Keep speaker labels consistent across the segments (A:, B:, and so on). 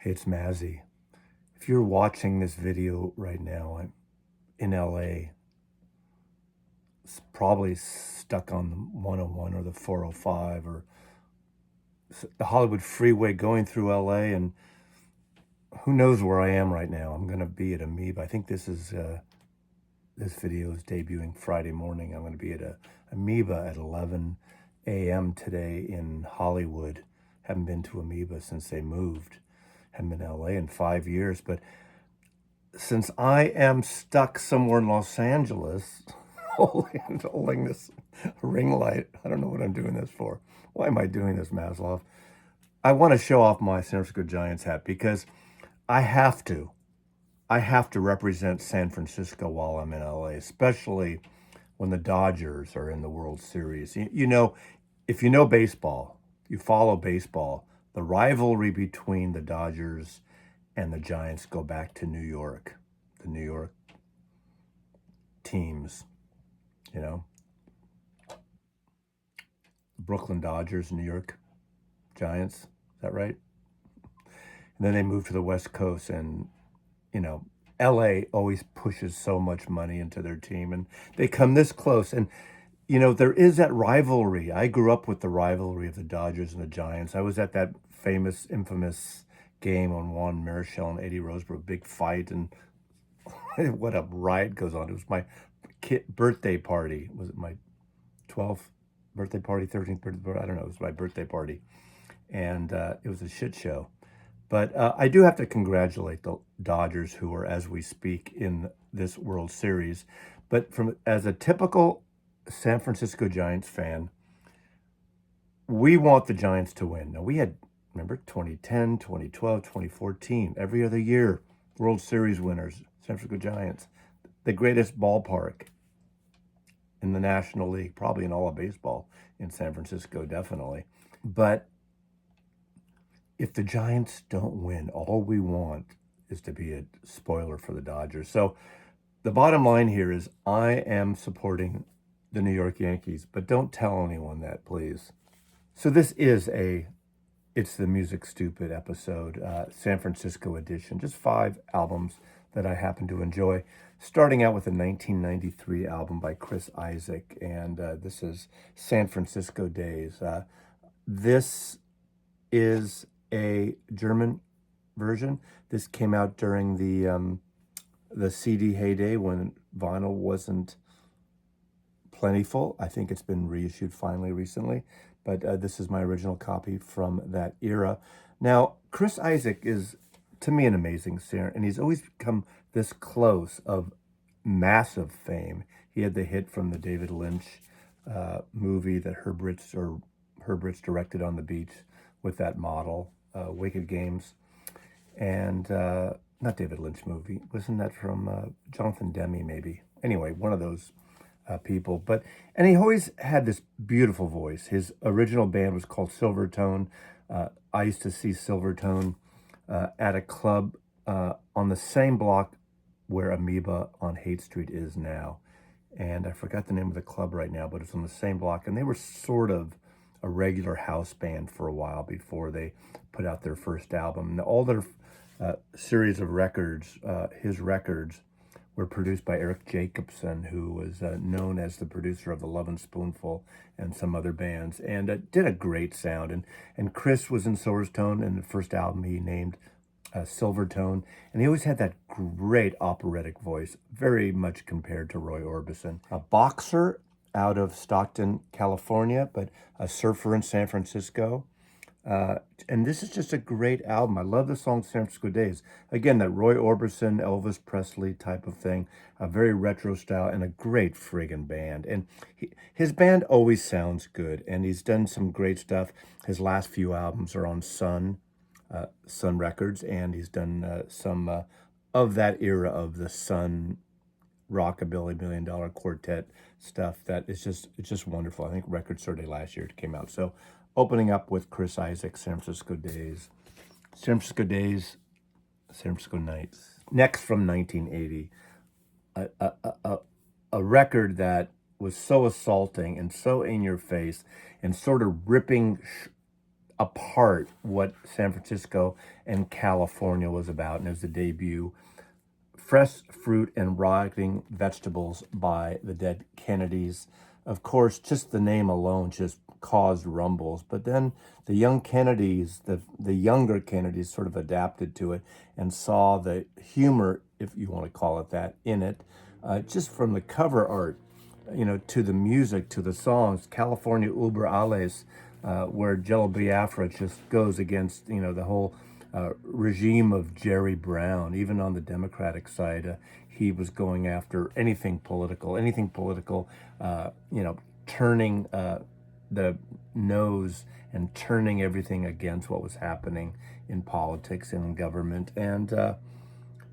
A: Hey, it's Mazzy. If you're watching this video right now, I'm in LA, probably stuck on the 101 or the 405 or the Hollywood freeway going through LA, and who knows where I am right now. I'm going to be at Amoeba. I think this video is debuting Friday morning. I'm going to be at Amoeba at 11 a.m. today in Hollywood. Haven't been to Amoeba since they moved. Haven't been to LA in 5 years, but since I am stuck somewhere in Los Angeles, holding this ring light, I don't know what I'm doing this for. Why am I doing this, Maslow? I want to show off my San Francisco Giants hat because I have to. I have to represent San Francisco while I'm in LA, especially when the Dodgers are in the World Series. You know, if you know baseball, you follow baseball, the rivalry between the Dodgers and the Giants go back to New York, the New York teams, you know, the Brooklyn Dodgers, New York Giants. Is that right? And then they moved to the West Coast, and, you know, LA always pushes so much money into their team, and they come this close. And, you know, there is that rivalry. I grew up with the rivalry of the Dodgers and the Giants. I was at that infamous game on Juan Marichal and Eddie Roseborough, big fight, and what a riot goes on. It was my birthday party. Was it my 12th birthday party, 13th birthday party? I don't know. It was my birthday party. And it was a shit show. But I do have to congratulate the Dodgers, who are, as we speak, in this World Series. But as a typical San Francisco Giants fan, we want the Giants to win. Now, we had, remember, 2010, 2012, 2014, every other year, World Series winners, San Francisco Giants. The greatest ballpark in the National League, probably in all of baseball, in San Francisco, definitely. But if the Giants don't win, all we want is to be a spoiler for the Dodgers. So the bottom line here is I am supporting the New York Yankees, but don't tell anyone that, please. So this is It's the Music Stupid episode, San Francisco edition. Just 5 albums that I happen to enjoy. Starting out with a 1993 album by Chris Isaak, and this is San Francisco Days. This is a German version. This came out during the CD heyday when vinyl wasn't plentiful. I think it's been reissued finally recently, but this is my original copy from that era. Now, Chris Isaak is, to me, an amazing singer, and he's always become this close of massive fame. He had the hit from the David Lynch movie that Herb Ritts directed on the beach with that model, Wicked Games, and not David Lynch movie. Wasn't that from Jonathan Demme, maybe? Anyway, one of those people. And he always had this beautiful voice. His original band was called Silvertone. I used to see Silvertone at a club on the same block where Amoeba on Haight Street is now. And I forgot the name of the club right now, but it's on the same block. And they were sort of a regular house band for a while before they put out their first album. And all their series of records, his records, were produced by Eric Jacobson, who was known as the producer of The Lovin' Spoonful and some other bands, and did a great sound. And Chris was in Silvertone, and the first album he named Silvertone, and he always had that great operatic voice, very much compared to Roy Orbison. A boxer out of Stockton, California, but a surfer in San Francisco. And this is just a great album. I love the song San Francisco Days. Again, that Roy Orbison, Elvis Presley type of thing, a very retro style, and a great friggin' band. And his band always sounds good, and he's done some great stuff. His last few albums are on Sun Records, and he's done some of that era of the Sun Rockabilly $1 Million Quartet stuff that is it's just wonderful. I think Record Store Day last year it came out. So opening up with Chris Isaak, San Francisco Days. San Francisco Days, San Francisco Nights. Next from 1980, a record that was so assaulting and so in your face and sort of ripping apart what San Francisco and California was about, and it was the debut. Fresh Fruit and Rotting Vegetables by the Dead Kennedys. Of course, just the name alone just caused rumbles. But then the young Kennedys, the younger Kennedys sort of adapted to it and saw the humor, if you want to call it that, in it. Just from the cover art, to the music, to the songs, California Uber Alles, where Jello Biafra just goes against, the whole regime of Jerry Brown. Even on the Democratic side, he was going after anything political, turning the nose and turning everything against what was happening in politics and in government. And,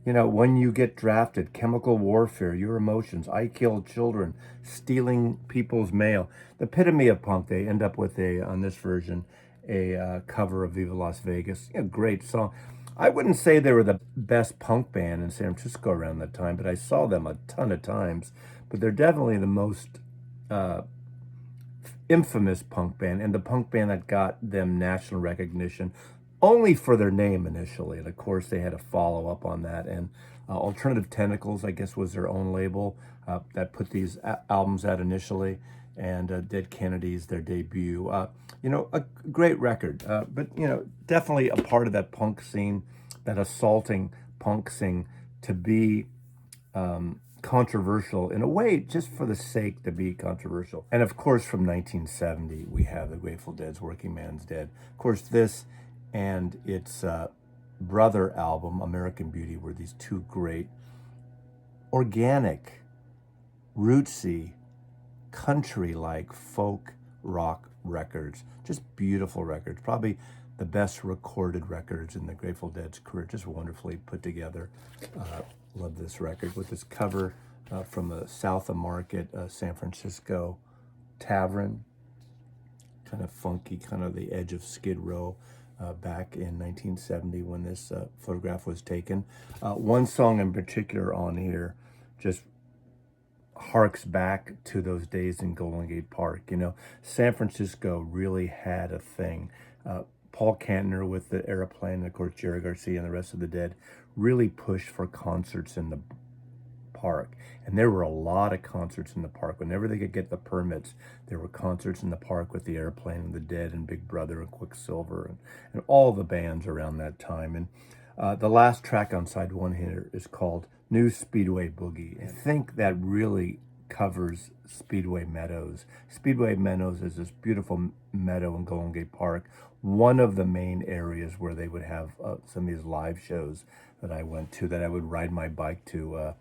A: when you get drafted, chemical warfare, your emotions, I killed children, stealing people's mail. The epitome of punk. They end up with on this version, a cover of Viva Las Vegas. Great song. I wouldn't say they were the best punk band in San Francisco around that time, but I saw them a ton of times. But they're definitely the most infamous punk band, and the punk band that got them national recognition only for their name initially. And of course, they had a follow up on that. And Alternative Tentacles, I guess, was their own label that put these albums out initially. And Dead Kennedys, their debut. A great record, but definitely a part of that punk scene, that assaulting punk scene, to be controversial in a way, just for the sake to be controversial. And of course, from 1970, we have the Grateful Dead's Working Man's Dead. Of course, this and its brother album, American Beauty, were these two great, organic, rootsy, country-like folk rock records. Just beautiful records. Probably the best recorded records in the Grateful Dead's career. Just wonderfully put together. Love this record with this cover from the South of Market, San Francisco tavern. Kind of funky, kind of the edge of Skid Row. Back in 1970 when this photograph was taken. One song in particular on here just harks back to those days in Golden Gate Park. San Francisco really had a thing. Paul Kantner with the Airplane, and of course Jerry Garcia and the rest of the Dead really pushed for concerts in the park. And there were a lot of concerts in the park. Whenever they could get the permits, there were concerts in the park with the Airplane and the Dead and Big Brother and Quicksilver and all the bands around that time. And the last track on side one here is called New Speedway Boogie. I think that really covers Speedway Meadows. Speedway Meadows is this beautiful meadow in Golden Gate Park, one of the main areas where they would have some of these live shows that I went to, that I would ride my bike to.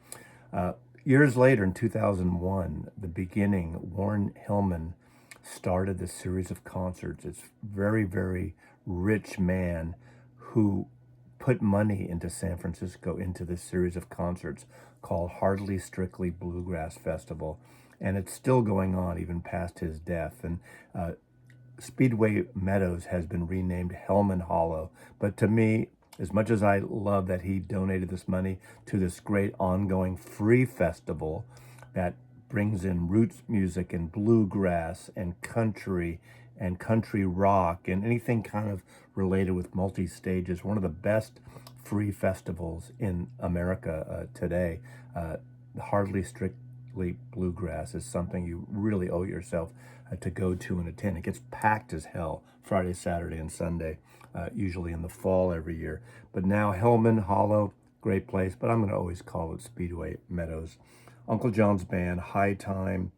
A: Years later, in 2001, the beginning, Warren Hillman started this series of concerts. It's very, very rich man who put money into San Francisco, into this series of concerts called Hardly Strictly Bluegrass Festival. And it's still going on even past his death. And Speedway Meadows has been renamed Hellman Hollow. But to me, as much as I love that he donated this money to this great ongoing free festival that brings in roots music and bluegrass and country rock and anything kind of related with multi-stages, one of the best free festivals in America today. Hardly Strictly Bluegrass is something you really owe yourself to go to and attend. It gets packed as hell Friday, Saturday, and Sunday, usually in the fall every year. But now Hellman Hollow, great place, but I'm going to always call it Speedway Meadows. Uncle John's Band, High Time,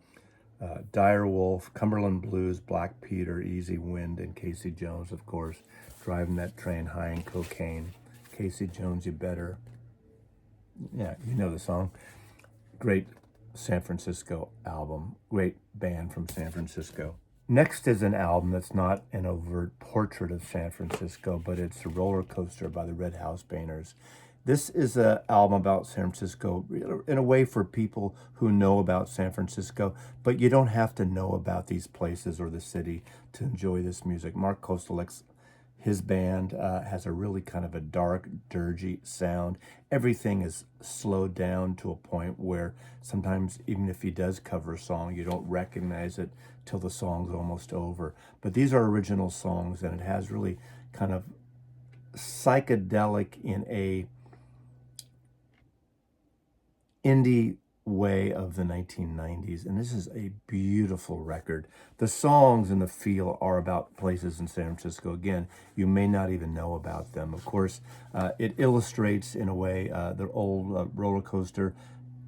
A: Dire Wolf, Cumberland Blues, Black Peter, Easy Wind, and Casey Jones, of course, driving that train high in cocaine. Casey Jones, you better. Yeah, you know the song. Great San Francisco album. Great band from San Francisco. Next is an album that's not an overt portrait of San Francisco, but it's a roller coaster by the Red House Painters. This is an album about San Francisco in a way for people who know about San Francisco, but you don't have to know about these places or the city to enjoy this music. Mark Kostelik's His band has a really kind of a dark, dirgy sound. Everything is slowed down to a point where sometimes even if he does cover a song, you don't recognize it till the song's almost over. But these are original songs, and it has really kind of psychedelic in a indie way of the 1990s, and this is a beautiful record. The songs and the feel are about places in San Francisco. Again, you may not even know about them. Of course, it illustrates in a way the old roller coaster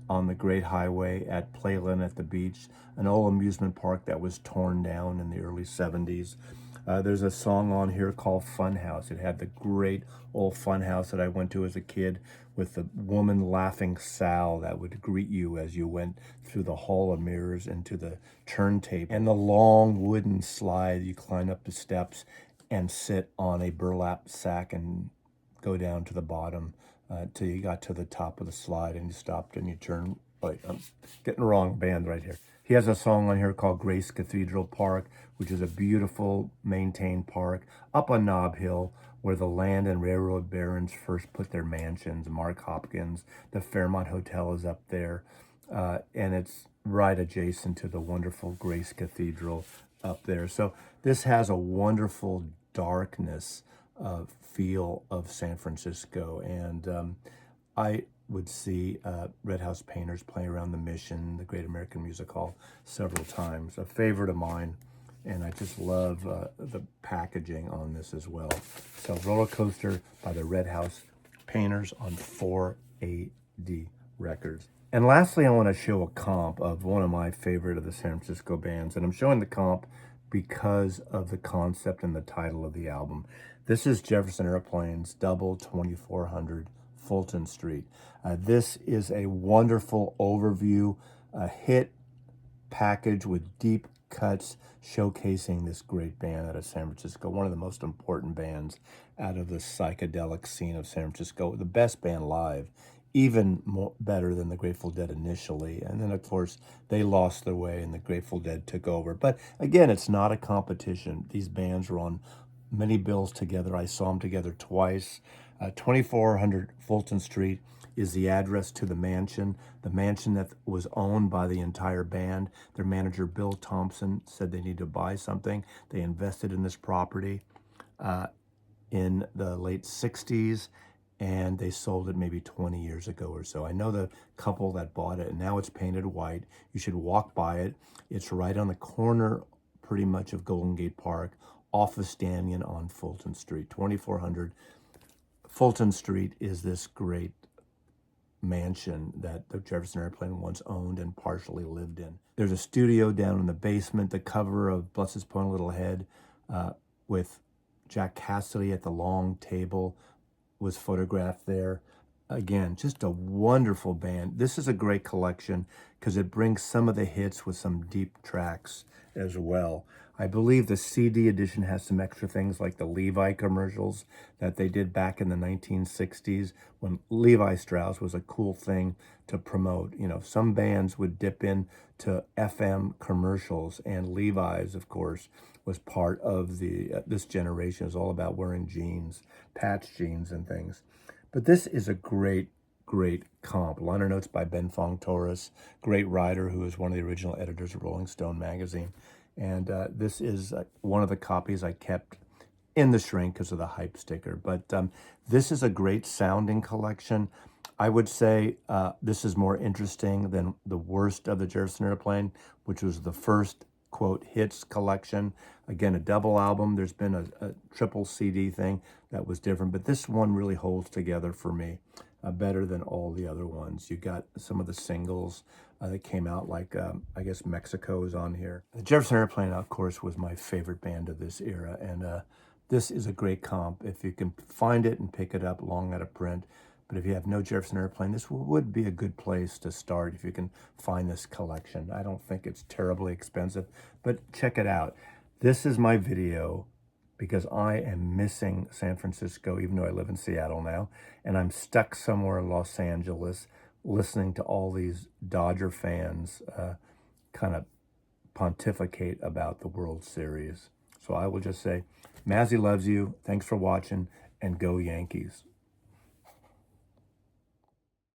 A: on the Great Highway at Playland at the beach, an old amusement park that was torn down in the early 70s. There's a song on here called Funhouse. It had the great old funhouse that I went to as a kid with the woman laughing Sal that would greet you as you went through the hall of mirrors into the turntable. And the long wooden slide, you climb up the steps and sit on a burlap sack and go down to the bottom till you got to the top of the slide and you stopped and you turned. Wait, I'm getting the wrong band right here. He has a song on here called Grace Cathedral Park, which is a beautiful, maintained park up on Nob Hill, where the land and railroad barons first put their mansions. Mark Hopkins, the Fairmont Hotel is up there, and it's right adjacent to the wonderful Grace Cathedral up there. So this has a wonderful darkness feel of San Francisco, and I would see Red House Painters play around the Mission, the Great American Music Hall, several times. A favorite of mine, and I just love the packaging on this as well. So Roller Coaster by the Red House Painters on 4AD Records. And lastly, I want to show a comp of one of my favorite of the San Francisco bands, and I'm showing the comp because of the concept and the title of the album. This is Jefferson Airplane's Double 2400 Fulton Street. This is a wonderful overview, a hit package with deep cuts showcasing this great band out of San Francisco, one of the most important bands out of the psychedelic scene of San Francisco, the best band live, even more better than the Grateful Dead initially. And then, of course, they lost their way and the Grateful Dead took over. But again, it's not a competition. These bands were on many bills together. I saw them together twice. 2400 Fulton Street is the address to the mansion that was owned by the entire band. Their manager, Bill Thompson, said they need to buy something. They invested in this property in the late 60s, and they sold it maybe 20 years ago or so. I know the couple that bought it, and now it's painted white. You should walk by it. It's right on the corner, pretty much, of Golden Gate Park, off of Stanton on Fulton Street. 2400 Fulton Street is this great mansion that the Jefferson Airplane once owned and partially lived in. There's a studio down in the basement. The cover of Bless His Poor Little Head with Jack Cassidy at the long table was photographed there. Again, just a wonderful band. This is a great collection because it brings some of the hits with some deep tracks as well. I believe the CD edition has some extra things like the Levi commercials that they did back in the 1960s when Levi Strauss was a cool thing to promote. You know, some bands would dip into FM commercials, and Levi's, of course, was part of the this generation. It was all about wearing jeans, patch jeans and things. But this is a great comp. Liner notes by Ben Fong Torres, great writer who is one of the original editors of Rolling Stone magazine. And this is one of the copies I kept in the shrink because of the hype sticker. But this is a great sounding collection. I would say this is more interesting than the worst of the Jefferson Airplane, which was the first, quote, hits collection. Again, a double album. There's been a triple CD thing that was different, but this one really holds together for me better than all the other ones. You got some of the singles that came out, like I guess Mexico is on here. The Jefferson Airplane, of course, was my favorite band of this era, and this is a great comp. If you can find it and pick it up long out of print, but if you have no Jefferson Airplane, this would be a good place to start if you can find this collection. I don't think it's terribly expensive, but check it out. This is my video because I am missing San Francisco, even though I live in Seattle now, and I'm stuck somewhere in Los Angeles listening to all these Dodger fans kind of pontificate about the World Series. So I will just say, Mazzy loves you. Thanks for watching, and go Yankees.